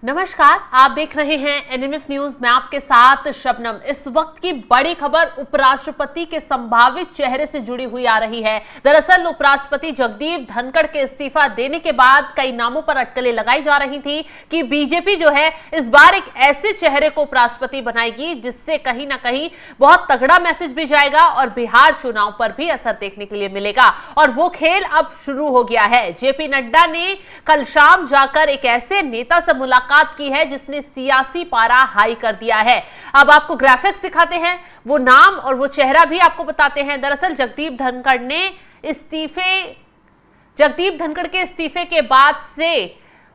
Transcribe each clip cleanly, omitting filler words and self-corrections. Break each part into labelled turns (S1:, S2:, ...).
S1: नमस्कार, आप देख रहे हैं एनएमएफ न्यूज। मैं आपके साथ शबनम। इस वक्त की बड़ी खबर उपराष्ट्रपति के संभावित चेहरे से जुड़ी हुई आ रही है। दरअसल उपराष्ट्रपति जगदीप धनखड़ के इस्तीफा देने के बाद कई नामों पर अटकलें लगाई जा रही थी कि बीजेपी जो है इस बार एक ऐसे चेहरे को उपराष्ट्रपति बनाएगी जिससे कहीं ना कहीं बहुत तगड़ा मैसेज भी जाएगा और बिहार चुनाव पर भी असर देखने के लिए मिलेगा। और वो खेल अब शुरू हो गया है। जेपी नड्डा ने कल शाम जाकर एक ऐसे नेता से मुलाकात की है जिसने सियासी पारा हाई कर दिया है। अब आपको ग्राफिक्स दिखाते हैं, वो नाम और वो चेहरा भी आपको बताते हैं। दरअसल जगदीप धनखड़ के इस्तीफे के बाद से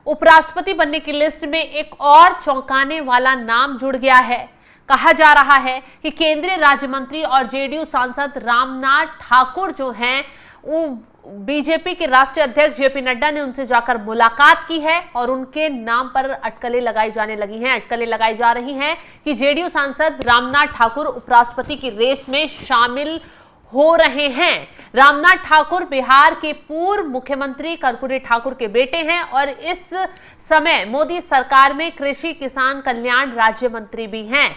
S1: उपराष्ट्रपति बनने की लिस्ट में एक और चौंकाने वाला नाम जुड़ गया है। कहा जा रहा है कि केंद्रीय राज्य मंत्री और जेडीयू सांसद रामनाथ ठाकुर जो हैं वो बीजेपी के राष्ट्रीय अध्यक्ष जेपी नड्डा ने उनसे जाकर मुलाकात की है और उनके नाम पर अटकलें लगाई जाने लगी हैं। अटकलें लगाई जा रही हैं कि जेडीयू सांसद रामनाथ ठाकुर उपराष्ट्रपति की रेस में शामिल हो रहे हैं। रामनाथ ठाकुर बिहार के पूर्व मुख्यमंत्री कर्पूरी ठाकुर के बेटे हैं और इस समय मोदी सरकार में कृषि किसान कल्याण राज्य मंत्री भी हैं।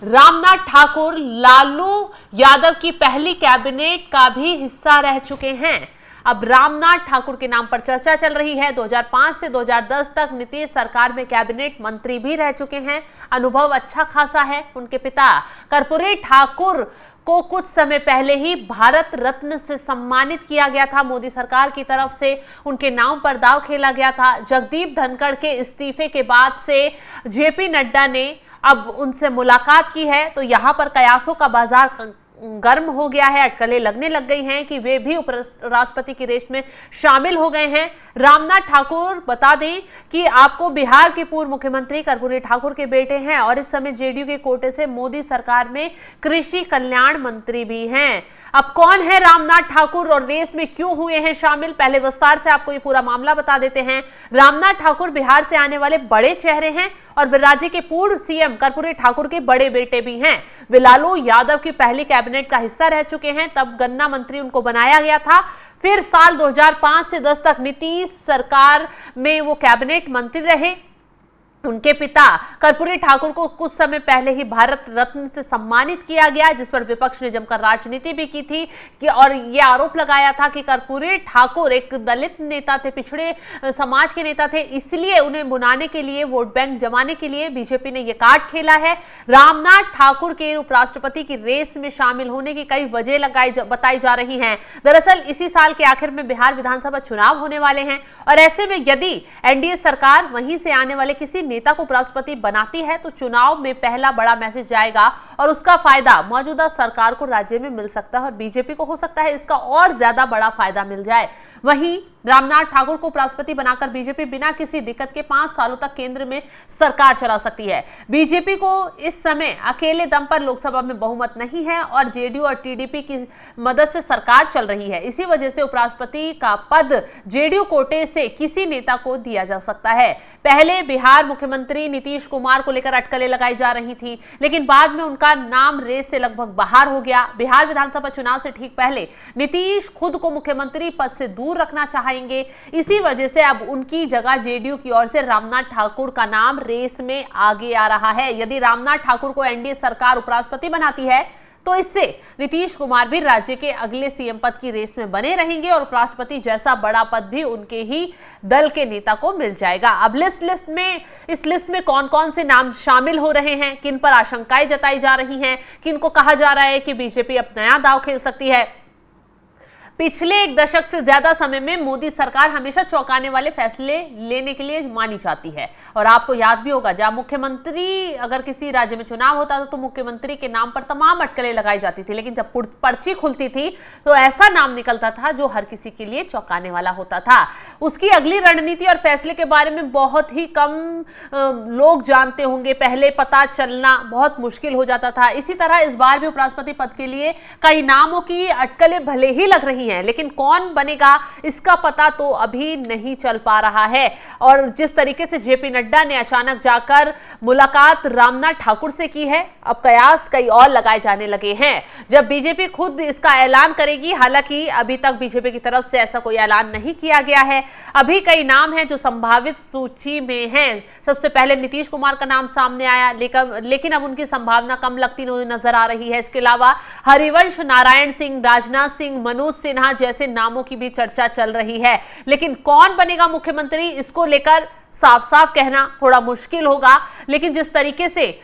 S1: रामनाथ ठाकुर लालू यादव की पहली कैबिनेट का भी हिस्सा रह चुके हैं। अब रामनाथ ठाकुर के नाम पर चर्चा चल रही है। 2005 से 2010 तक नीतीश सरकार में कैबिनेट मंत्री भी रह चुके हैं। अनुभव अच्छा खासा है। उनके पिता कर्पूरी ठाकुर को कुछ समय पहले ही भारत रत्न से सम्मानित किया गया था। मोदी सरकार की तरफ से उनके नाम पर दांव खेला गया था। जगदीप धनखड़ के इस्तीफे के बाद से जेपी नड्डा ने अब उनसे मुलाकात की है, तो यहां पर कयासों का बाजार गर्म हो गया है। अटकलें लगने लग गई हैं कि वे भी उपराष्ट्रपति की रेस में शामिल हो गए हैं। रामनाथ ठाकुर, बता दें कि आपको, बिहार के पूर्व मुख्यमंत्री कर्पूरी ठाकुर के बेटे हैं और इस समय जेडीयू के कोटे से मोदी सरकार में कृषि कल्याण मंत्री भी हैं। अब कौन है रामनाथ ठाकुर और रेस में क्यों हुए हैं शामिल, पहले विस्तार से आपको ये पूरा मामला बता देते हैं। रामनाथ ठाकुर बिहार से आने वाले बड़े चेहरे हैं और वे राज्य के पूर्व सीएम कर्पूरी ठाकुर के बड़े बेटे भी हैं। वे लालू यादव की पहली कैबिनेट का हिस्सा रह चुके हैं। तब गन्ना मंत्री उनको बनाया गया था। फिर साल 2005 से 10 तक नीतीश सरकार में वो कैबिनेट मंत्री रहे। उनके पिता कर्पूरी ठाकुर को कुछ समय पहले ही भारत रत्न से सम्मानित किया गया, जिस पर विपक्ष ने जमकर राजनीति भी की थी और ये आरोप लगाया था कि कर्पूरी ठाकुर एक दलित नेता थे, पिछड़े समाज के नेता थे, इसलिए उन्हें बुनाने के लिए, वोट बैंक जमाने के लिए बीजेपी ने ये कार्ड खेला है। रामनाथ ठाकुर के उपराष्ट्रपति की रेस में शामिल होने की कई वजह बताई जा रही हैं। दरअसल इसी साल के आखिर में बिहार विधानसभा चुनाव होने वाले हैं और ऐसे में यदि एनडीए सरकार वहीं से आने वाले किसी नेता को उपराष्ट्रपति बनाती है तो चुनाव में पहला बड़ा मैसेज जाएगा और उसका फायदा मौजूदा सरकार को राज्य में मिल सकता है और बीजेपी को हो सकता है इसका और ज्यादा बड़ा फायदा मिल जाए। वहीं रामनाथ ठाकुर को उपराष्ट्रपति बनाकर बीजेपी बिना किसी दिक्कत के 5 सालों तक केंद्र में सरकार चला सकती है। बीजेपी को इस समय अकेले दम पर लोकसभा में बहुमत नहीं है और जेडीयू और टीडीपी की मदद से सरकार चल रही है। इसी वजह से उपराष्ट्रपति का पद जेडीयू कोटे से किसी नेता को दिया जा सकता है। पहले बिहार मुख्यमंत्री नीतीश कुमार को लेकर अटकलें लगाई जा रही थी, लेकिन बाद में उनका नाम रेस से लगभग बाहर हो गया। बिहार विधानसभा चुनाव से ठीक पहले नीतीश खुद को मुख्यमंत्री पद से दूर रखना चाहेंगे। इसी वजह से अब उनकी जगह जेडीयू की ओर से रामनाथ ठाकुर का नाम रेस में आगे आ रहा है। यदि रामनाथ ठाकुर को एनडीए सरकार उपराष्ट्रपति बनाती है तो इससे नीतीश कुमार भी राज्य के अगले सीएम पद की रेस में बने रहेंगे और उपराष्ट्रपति जैसा बड़ा पद भी उनके ही दल के नेता को मिल जाएगा। अब इस लिस्ट में कौन कौन से नाम शामिल हो रहे हैं, किन पर आशंकाएं जताई जा रही हैं, किन को कहा जा रहा है कि बीजेपी अब नया दांव खेल सकती है। पिछले 1 दशक से ज्यादा समय में मोदी सरकार हमेशा चौंकाने वाले फैसले लेने के लिए मानी जाती है और आपको याद भी होगा, जब मुख्यमंत्री, अगर किसी राज्य में चुनाव होता था तो मुख्यमंत्री के नाम पर तमाम अटकलें लगाई जाती थी, लेकिन जब पर्ची खुलती थी तो ऐसा नाम निकलता था जो हर किसी के लिए चौंकाने वाला होता था। उसकी अगली रणनीति और फैसले के बारे में बहुत ही कम लोग जानते होंगे। पहले पता चलना बहुत मुश्किल हो जाता था। इसी तरह इस बार भी उपराष्ट्रपति पद के लिए कई नामों की अटकलें भले ही लग रही नहीं है, लेकिन कौन बनेगा इसका पता तो अभी नहीं चल पा रहा है। और जिस तरीके से जेपी नड्डा ने अचानक जाकर मुलाकात रामनाथ ठाकुर से की है, अब कयास कई और लगाए जाने लगे हैं। जब बीजेपी खुद इसका ऐलान करेगी, हालांकि अभी तक बीजेपी की तरफ से ऐसा कोई ऐलान नहीं किया गया है। अभी कई नाम हैं जो संभावित सूची में हैं। सबसे पहले नीतीश कुमार का नाम सामने आया, लेकिन अब उनकी संभावना कम लगती नजर आ रही है। इसके अलावा हरिवंश नारायण सिंह, राजनाथ सिंह, मनोज सिन्हा जैसे नामों की भी चर्चा चल रही है। लेकिन कौन बनेगा मुख्यमंत्री, इसको लेकर साफ साफ कहना थोड़ा मुश्किल होगा। लेकिन जिस तरीके से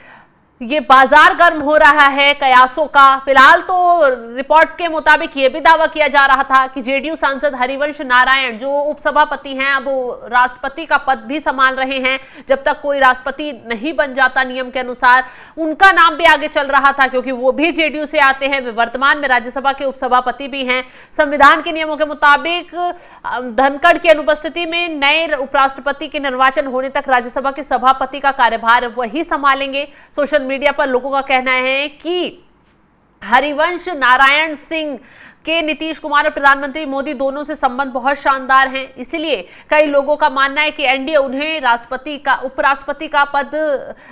S1: ये बाजार गर्म हो रहा है कयासों का, फिलहाल तो रिपोर्ट के मुताबिक ये भी दावा किया जा रहा था कि जेडीयू सांसद हरिवंश नारायण जो उपसभापति हैं, अब वो राष्ट्रपति का पद भी संभाल रहे हैं। जब तक कोई राष्ट्रपति नहीं बन जाता नियम के अनुसार, उनका नाम भी आगे चल रहा था, क्योंकि वो भी जेडीयू से आते हैं। वे वर्तमान में राज्यसभा के उपसभापति भी हैं। संविधान के नियमों के मुताबिक धनखड़ की अनुपस्थिति में नए उपराष्ट्रपति के निर्वाचन होने तक राज्यसभा के सभापति का कार्यभार वही संभालेंगे। सोशल मीडिया पर लोगों का कहना है कि हरिवंश नारायण सिंह के नीतीश कुमार और प्रधानमंत्री मोदी दोनों से संबंध बहुत शानदार हैं, इसलिए कई लोगों का मानना है कि एनडीए उन्हें उपराष्ट्रपति का पद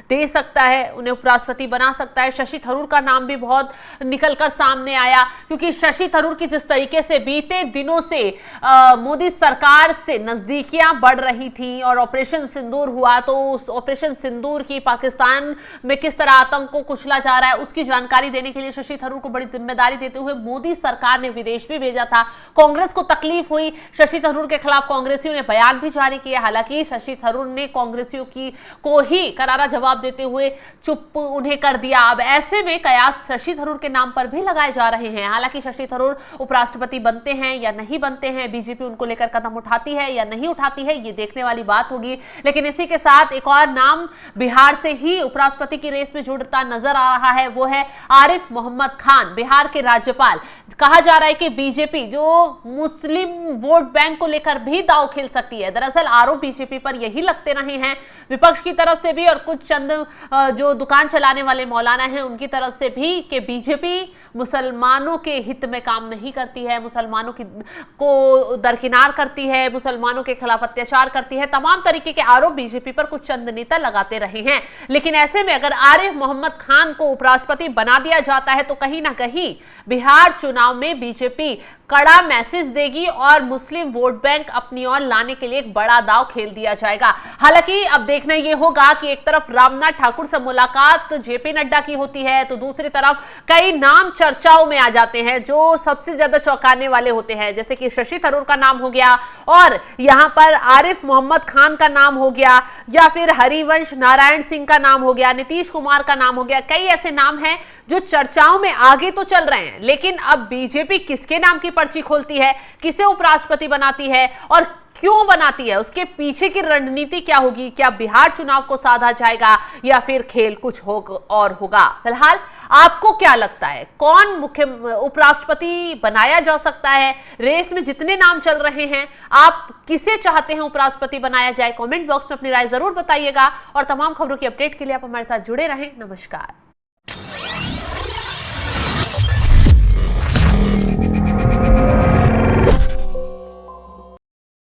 S1: दे सकता है, उन्हें उपराष्ट्रपति बना सकता है। शशि थरूर का नाम भी बहुत निकलकर सामने आया, क्योंकि शशि थरूर की जिस तरीके से बीते दिनों से मोदी सरकार से नजदीकियां बढ़ रही थी और ऑपरेशन सिंदूर हुआ, तो उस ऑपरेशन सिंदूर की पाकिस्तान में किस तरह आतंक को कुचला जा रहा है उसकी जानकारी देने के लिए शशि थरूर को बड़ी जिम्मेदारी देते हुए मोदी सरकार ने विदेश भी भेजा था। कांग्रेस को तकलीफ हुई, शशि थरूर के खिलाफ कांग्रेसियों ने बयान भी जारी किया। हालांकि शशि थरूर ने कांग्रेसियों को ही करारा जवाब देते हुए चुप उन्हें कर दिया। अब ऐसे में कयास शशि थरूर के नाम पर भी लगाए जा रहे हैं। हालांकि शशि थरूर उपराष्ट्रपति बनते हैं या नहीं बनते हैं, बीजेपी उनको लेकर कदम उठाती है या नहीं उठाती है, ये देखने वाली बात होगी। लेकिन इसी के साथ एक और नाम बिहार से ही उपराष्ट्रपति की रेस में जुड़ता नजर आ रहा है, वो है आरिफ मोहम्मद खान, बिहार के राज्यपाल। कहा जा रहा है कि बीजेपी जो मुस्लिम वोट बैंक को लेकर भी दांव खेल सकती है। दरअसल आरोप बीजेपी पर यही लगते रहे हैं, विपक्ष की तरफ से भी और कुछ चंद जो दुकान चलाने वाले मौलाना हैं उनकी तरफ से भी, कि बीजेपी मुसलमानों के हित में काम नहीं करती है, मुसलमानों को दरकिनार करती है, मुसलमानों के खिलाफ अत्याचार करती है। तमाम तरीके के आरोप बीजेपी पर कुछ चंद नेता लगाते रहे हैं। लेकिन ऐसे में अगर आरिफ मोहम्मद खान को उपराष्ट्रपति बना दिया जाता है तो कहीं ना कहीं बिहार चुनाव में बीजेपी कड़ा मैसेज देगी और मुस्लिम वोट बैंक अपनी ओर लाने के लिए एक बड़ा दांव खेल दिया जाएगा। हालांकि अब देखना यह होगा कि एक तरफ रामनाथ ठाकुर से मुलाकात जेपी नड्डा की होती है, तो दूसरी तरफ कई नाम चर्चाओं में आ जाते हैं जो सबसे ज्यादा चौंकाने वाले होते हैं, जैसे कि शशि थरूर का नाम हो गया और यहां पर आरिफ मोहम्मद खान का नाम हो गया, या फिर हरिवंश नारायण सिंह का नाम हो गया, नीतीश कुमार का नाम हो गया। कई ऐसे नाम हैं जो चर्चाओं में आगे तो चल रहे हैं, लेकिन अब बीजेपी किसके नाम की पर्ची खोलती है, किसे उपराष्ट्रपति बनाती है और क्यों बनाती है, उसके पीछे की रणनीति क्या होगी, क्या बिहार चुनाव को साधा जाएगा या फिर खेल कुछ और होगा। फिलहाल आपको क्या लगता है, कौन मुख्य उपराष्ट्रपति बनाया जा सकता है? रेस में जितने नाम चल रहे हैं, आप किसे चाहते हैं उपराष्ट्रपति बनाया जाए? कमेंट बॉक्स में अपनी राय जरूर बताइएगा और तमाम खबरों की अपडेट के लिए आप हमारे साथ जुड़े रहें। नमस्कार।